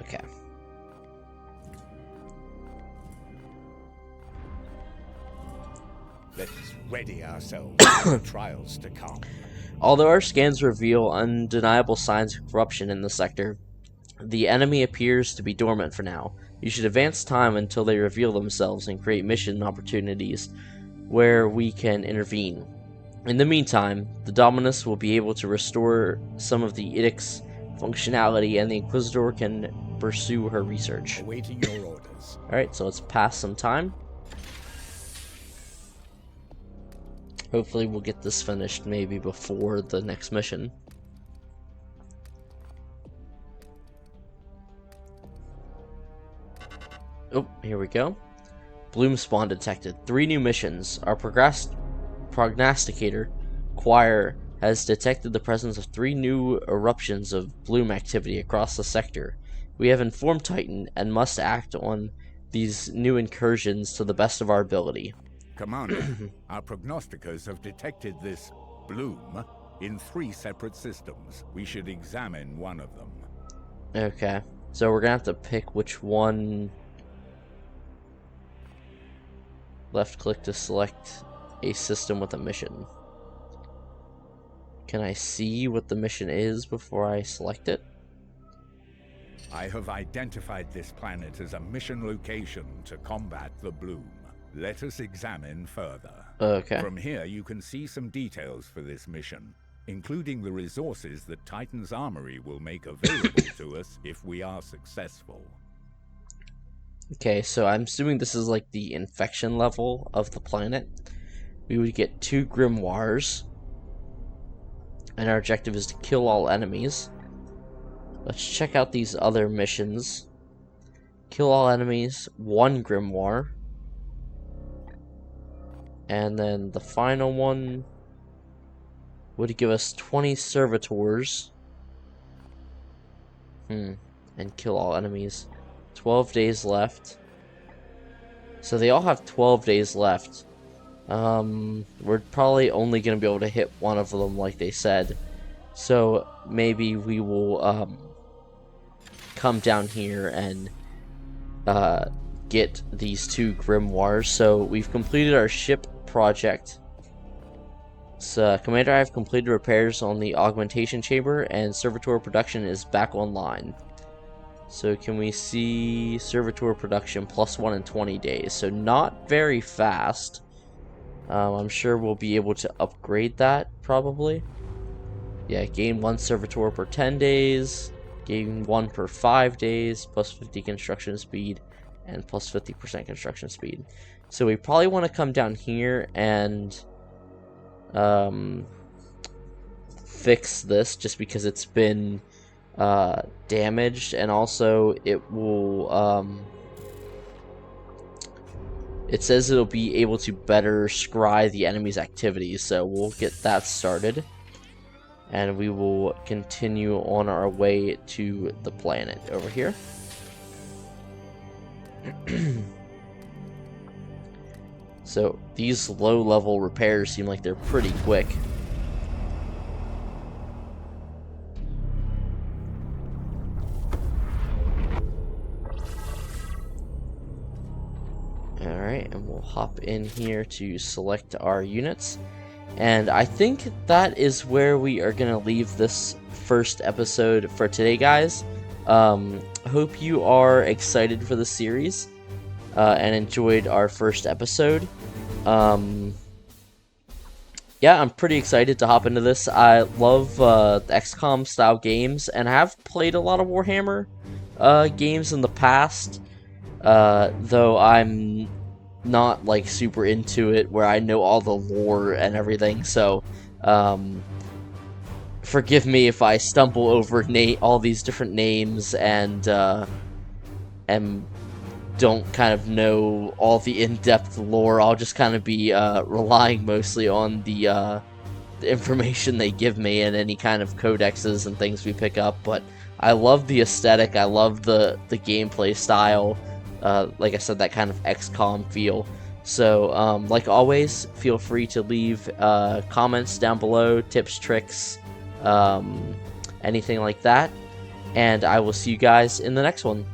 Okay. Let's ready ourselves for the trials to come. Although our scans reveal undeniable signs of corruption in the sector, the enemy appears to be dormant for now. You should advance time until they reveal themselves and create mission opportunities where we can intervene. In the meantime, the Dominus will be able to restore some of the Edict's functionality, and the Inquisitor can pursue her research. Awaiting your orders. Alright, so let's pass some time. Hopefully we'll get this finished maybe before the next mission. Oh, here we go. Bloom spawn detected. 3 new missions. Our prognosticator choir has detected the presence of 3 new eruptions of bloom activity across the sector. We have informed Titan and must act on these new incursions to the best of our ability. Commander, our prognosticators have detected this bloom in 3 separate systems. We should examine one of them. Okay, so we're gonna have to pick which one. Left click to select a system with a mission. Can I see what the mission is before I select it? I have identified this planet as a mission location to combat the bloom. Let us examine further. Okay. From here, you can see some details for this mission, including the resources that Titan's Armory will make available to us if we are successful. Okay, so I'm assuming this is like the infection level of the planet. We would get 2 grimoires, and our objective is to kill all enemies. Let's check out these other missions. Kill all enemies, 1 grimoire. And then the final one would give us 20 servitors. And kill all enemies. 12 days left. So they all have 12 days left. We're probably only going to be able to hit one of them like they said. So maybe we will come down here and get these 2 grimoires. So we've completed our ship project. So, Commander, I have completed repairs on the augmentation chamber, and servitor production is back online. So can we see servitor production +1 in 20 days? So not very fast. I'm sure we'll be able to upgrade that probably. Yeah, gain 1 servitor per 10 days, gain 1 per 5 days, +50 construction speed, and +50% construction speed. So we probably want to come down here and fix this, just because it's been damaged, and also it will it says it'll be able to better scry the enemy's activities, so we'll get that started and we will continue on our way to the planet over here. So these low-level repairs seem like they're pretty quick. Alright, and we'll hop in here to select our units. And I think that is where we are going to leave this first episode for today, guys. Hope you are excited for the series and enjoyed our first episode. Yeah, I'm pretty excited to hop into this. I love XCOM style games, and I have played a lot of Warhammer games in the past, though I'm not like super into it where I know all the lore and everything, so forgive me if I stumble over all these different names and don't kind of know all the in-depth lore. I'll just kind of be relying mostly on the information they give me and any kind of codexes and things we pick up. But I love the aesthetic, I love the gameplay style, like I said, that kind of XCOM feel. So like always, feel free to leave comments down below, tips, tricks, anything like that, and I will see you guys in the next one.